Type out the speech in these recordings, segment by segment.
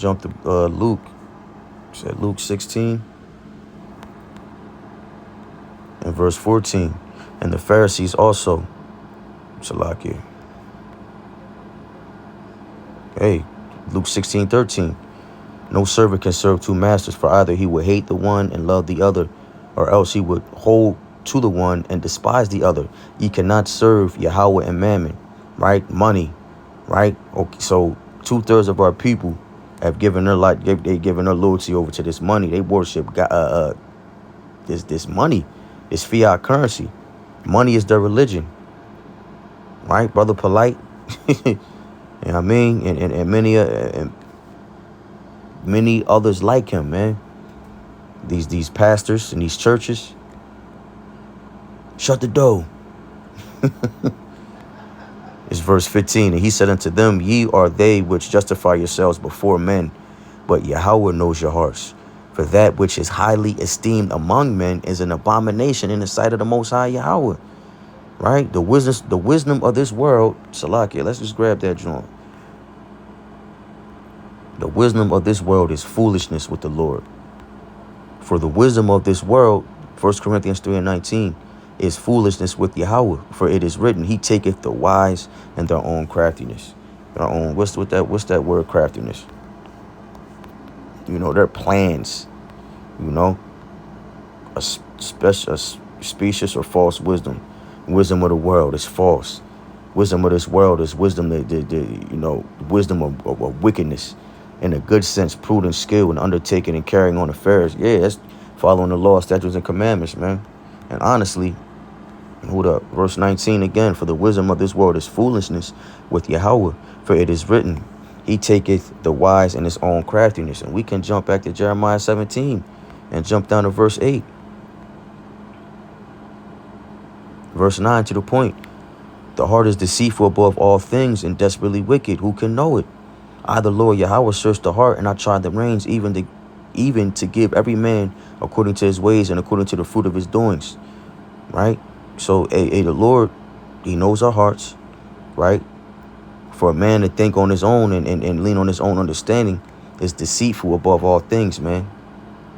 jump to Luke. Said Luke 16 and verse 14. And the Pharisees also, Salakia. Hey, Luke 16:13. No servant can serve two masters, for either he would hate the one and love the other, or else he would hold to the one and despise the other. Ye cannot serve Yahweh and Mammon, right? Money, right? Okay, so 2/3 of our people have given their life, they given their loyalty over to this money. They worship God, this money, this fiat currency. Money is their religion, right, brother? Polite, you know what I mean? And many others like him, man. These pastors and these churches. Shut the door. It's verse 15. And he said unto them, ye are they which justify yourselves before men, but Yahweh knows your hearts. For that which is highly esteemed among men is an abomination in the sight of the Most High Yahweh. Right? The wisdom of this world, Salakia, let's just grab that joint. The wisdom of this world is foolishness with the Lord. For the wisdom of this world, 1 Corinthians 3:19, is foolishness with Yahweh. For it is written, he taketh the wise and their own craftiness. Their own, what's that word, craftiness? You know, their plans, you know, a specious or false wisdom. Wisdom of the world is false. Wisdom of this world is wisdom, wisdom of wickedness. In a good sense, prudent skill and undertaking and carrying on affairs. Yeah, that's following the law, statutes, and commandments, man. And honestly, hold up, verse 19 again, for the wisdom of this world is foolishness with Yahweh. For it is written, he taketh the wise in his own craftiness. And we can jump back to Jeremiah 17 and jump down to verse 8. Verse 9 to the point. The heart is deceitful above all things and desperately wicked. Who can know it? I, the Lord Yahweh, search the heart, and I try the reins, even to give every man according to his ways and according to the fruit of his doings. Right? So, the Lord, he knows our hearts, right? For a man to think on his own and lean on his own understanding is deceitful above all things, man.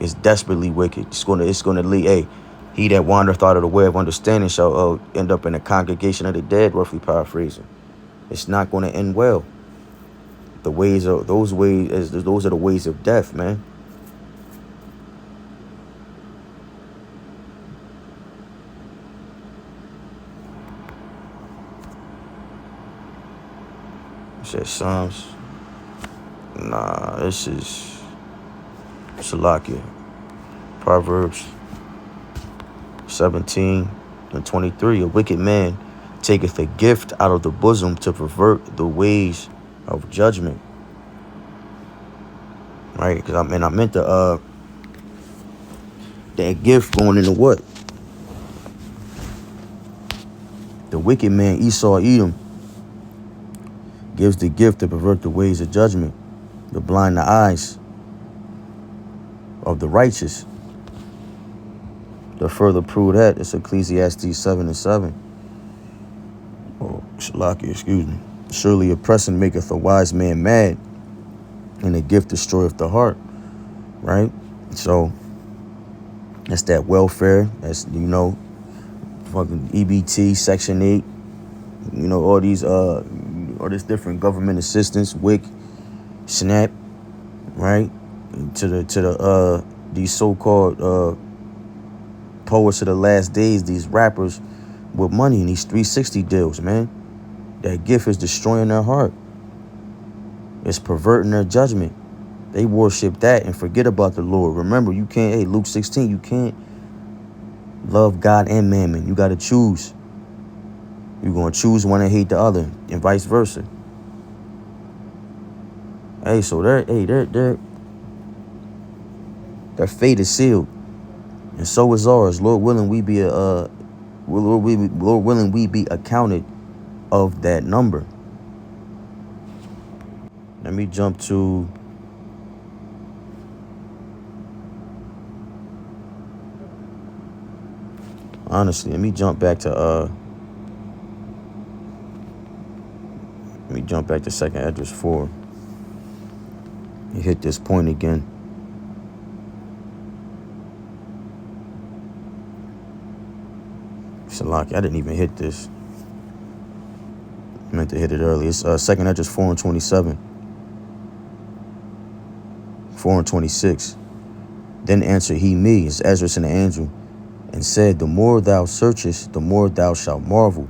It's desperately wicked. It's gonna lead, he that wandereth out of the way of understanding shall end up in a congregation of the dead, roughly paraphrasing. It's not going to end well. Those are the ways of death, man. It says Psalms. Nah, this is Salakia. Proverbs 17 and 23. A wicked man taketh a gift out of the bosom to pervert the ways of judgment. Right? Because I meant that gift going into what? The wicked man, Esau, Edom, gives the gift to pervert the ways of judgment, to blind the eyes of the righteous. To further prove that, it's Ecclesiastes 7:7. Oh, Shalaki, excuse me. Surely oppression maketh a wise man mad, and a gift destroyeth the heart. Right? So, that's that welfare. That's, fucking EBT, Section 8. All this different government assistance, WIC, SNAP, right? To these so-called poets of the last days, these rappers with money in these 360 deals, man. That gift is destroying their heart. It's perverting their judgment. They worship that and forget about the Lord. Remember, you can't, Luke 16, you can't love God and mammon. You got to choose. You're going to choose one and hate the other, and vice versa. So their fate is sealed, and so is ours. Lord willing, we be accounted of that number. Let me jump to honestly. Let me jump back to 2nd Esdras 4. You hit this point again. Salaki, I didn't even hit this. I meant to hit it early. It's 2nd Esdras 4 and 27. 4 and 26. Then answered he me, as Esdras and the angel, and said, the more thou searchest, the more thou shalt marvel.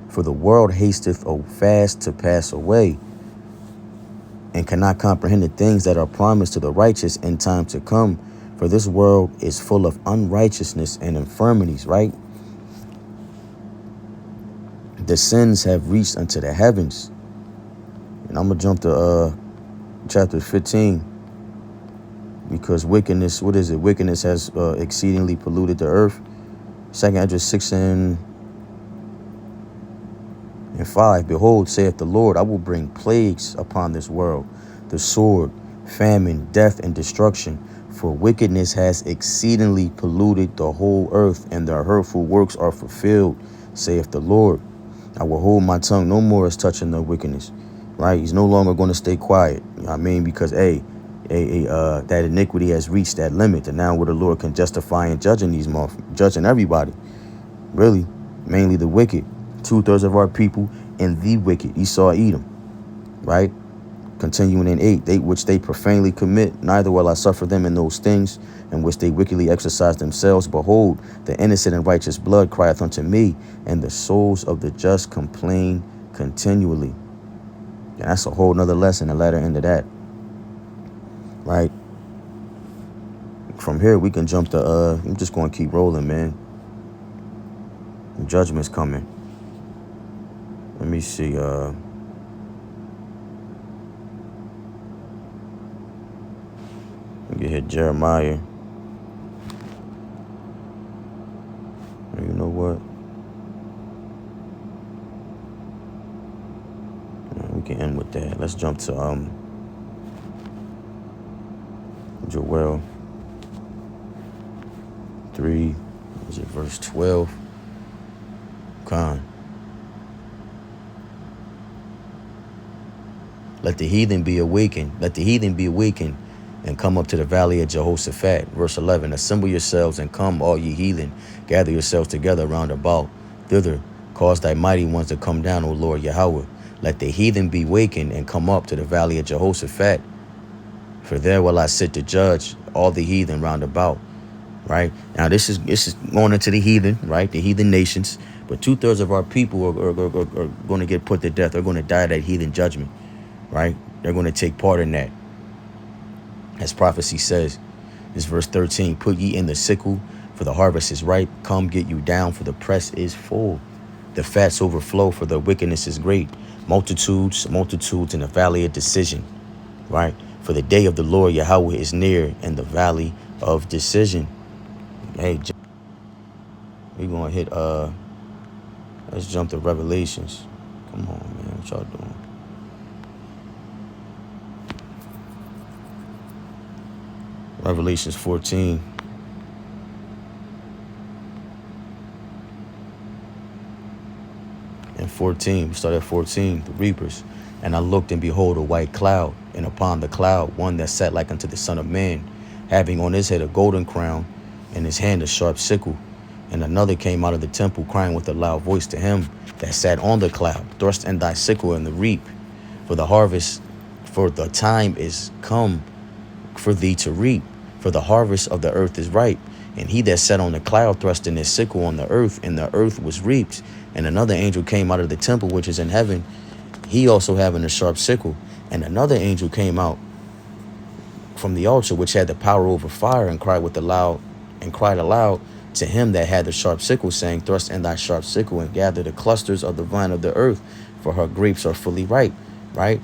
For the world hasteth fast to pass away, and cannot comprehend the things that are promised to the righteous in time to come. For this world is full of unrighteousness and infirmities, right? The sins have reached unto the heavens. And I'm going to jump to chapter 15. Because wickedness, what is it? Wickedness has exceedingly polluted the earth. 2nd Esdras 6 and 5. Behold, saith the Lord, I will bring plagues upon this world, the sword, famine, death, and destruction. For wickedness has exceedingly polluted the whole earth, and their hurtful works are fulfilled, saith the Lord. I will hold my tongue no more as touching the wickedness. Right? He's no longer going to stay quiet. You know what I mean? Because, that iniquity has reached that limit, and now where the Lord can justify and judging everybody, really, mainly the wicked. 2/3 of our people and the wicked, Esau, Edom, right? Continuing in 8, which they profanely commit, neither will I suffer them in those things in which they wickedly exercise themselves. Behold, the innocent and righteous blood crieth unto me, and the souls of the just complain continually. And that's a whole nother lesson, the latter end of that. Right? From here, we can jump to, I'm just going to keep rolling, man. Judgment's coming. Let me see, we can hit Jeremiah. You know what? We can end with that. Let's jump to, Joel 3, is it verse 12? Con. Let the heathen be awakened. Let the heathen be awakened and come up to the valley of Jehoshaphat. Verse 11, assemble yourselves and come, all ye heathen. Gather yourselves together round about. Thither, cause thy mighty ones to come down, O Lord Yahweh. Let the heathen be wakened and come up to the valley of Jehoshaphat. For there will I sit to judge all the heathen round about. Right? Now, this is going into the heathen, right? The heathen nations. But 2/3 of our people are going to get put to death. They're going to die that heathen judgment. Right? They're going to take part in that. As prophecy says, this verse 13, put ye in the sickle, for the harvest is ripe. Come get you down, for the press is full. The fats overflow, for the wickedness is great. Multitudes in the valley of decision. Right? For the day of the Lord Yahweh is near in the valley of decision. Hey, we're going to hit, let's jump to Revelations. Come on, man. What y'all doing? Revelations 14. And 14, we start at 14, the reapers. And I looked, and behold, a white cloud, and upon the cloud one that sat like unto the Son of Man, having on his head a golden crown, in his hand a sharp sickle. And another came out of the temple, crying with a loud voice to him that sat on the cloud, thrust in thy sickle in the reap, for the harvest, for the time is come for thee to reap, for the harvest of the earth is ripe. And he that sat on the cloud thrust in his sickle on the earth, and the earth was reaped. And another angel came out of the temple which is in heaven, he also having a sharp sickle. And another angel came out from the altar which had the power over fire, and cried aloud to him that had the sharp sickle, saying, thrust in thy sharp sickle, and gather the clusters of the vine of the earth, for her grapes are fully ripe. Right?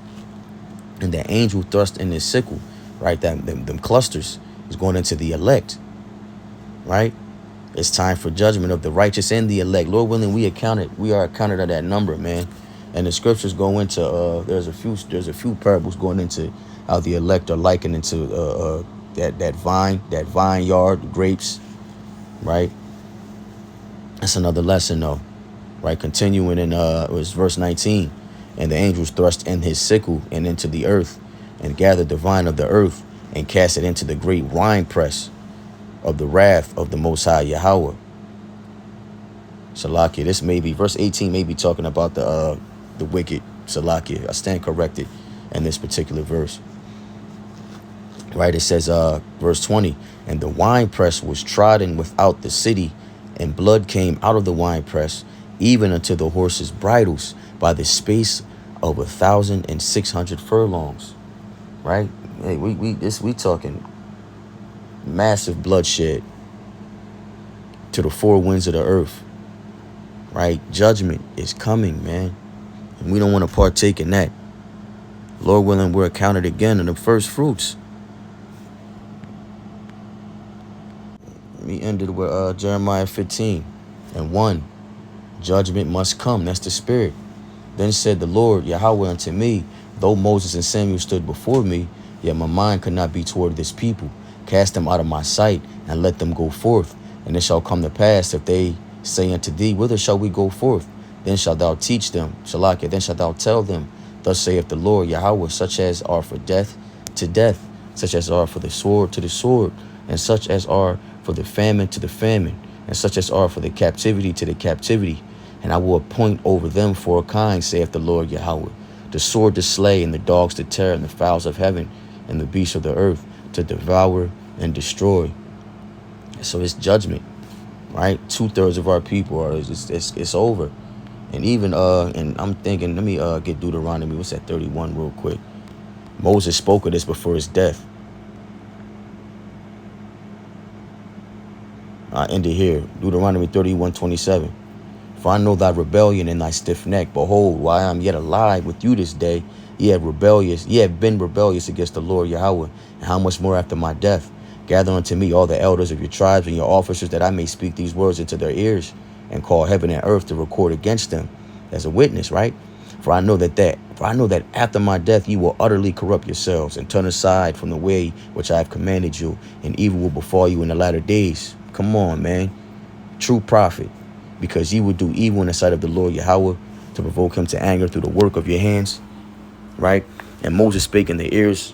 And the angel thrust in his sickle, right? Them clusters is going into the elect. Right? It's time for judgment of the righteous and the elect. Lord willing, we are accounted of that number, man. And the scriptures go into there's a few parables going into how the elect are likened into that vineyard, grapes, right? That's another lesson though. Right? Continuing in it was verse 19. And the angels thrust in his sickle and into the earth, and gathered the vine of the earth and cast it into the great winepress of the wrath of the Most High Yahweh. Salakia, this may be, verse 18 may be talking about the wicked. Salakia, I stand corrected in this particular verse. Right, it says, verse 20, and the winepress was trodden without the city, and blood came out of the winepress, even unto the horses' bridles, by the space of 1,600 furlongs. Right? Hey, we talking massive bloodshed to the four winds of the earth. Right? Judgment is coming, man. And we don't want to partake in that. Lord willing, we're accounted again in the first fruits. We ended with Jeremiah 15:1. Judgment must come. That's the spirit. Then said the Lord Yahweh unto me, though Moses and Samuel stood before me, yet my mind could not be toward this people. Cast them out of my sight, and let them go forth. And it shall come to pass, if they say unto thee, whither shall we go forth? Then shalt thou teach them. Shalakia, then shalt thou tell them, thus saith the Lord Yahweh, such as are for death to death, such as are for the sword to the sword, and such as are for the famine to the famine, and such as are for the captivity to the captivity. And I will appoint over them four kinds, saith the Lord Yahweh, the sword to slay, and the dogs to tear, and the fowls of heaven, and the beasts of the earth to devour and destroy. So it's judgment, right? 2/3 of our people are, it's over. And even, and I'm thinking, let me get Deuteronomy, what's that, 31 real quick. Moses spoke of this before his death. I end it here. Deuteronomy 31:27. For I know thy rebellion and thy stiff neck. Behold, while I am yet alive with you this day, ye have been rebellious against the Lord Yahweh. And how much more after my death? Gather unto me all the elders of your tribes and your officers, that I may speak these words into their ears, and call heaven and earth to record against them as a witness, right? For I know that after my death you will utterly corrupt yourselves and turn aside from the way which I have commanded you, and evil will befall you in the latter days. Come on, man. True prophet. Because ye will do evil in the sight of the Lord Yahweh, to provoke him to anger through the work of your hands. Right? And Moses spake in the ears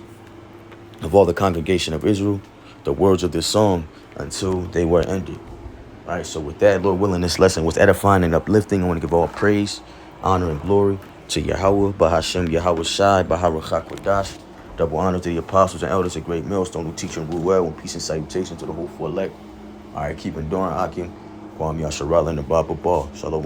of all the congregation of Israel the words of this song until they were ended. All right, so with that, Lord willing, this lesson was edifying and uplifting. I want to give all praise, honor, and glory to Yahweh, Bahashem, Yahweh Shai, Baharachak Wadash. Double honor to the apostles and elders of Great Millstone who teach and rule well, and peace and salutation to the hopeful elect. All right, keep enduring, Akim, Kwam Yasharala, and the Baba Ball. Shalom.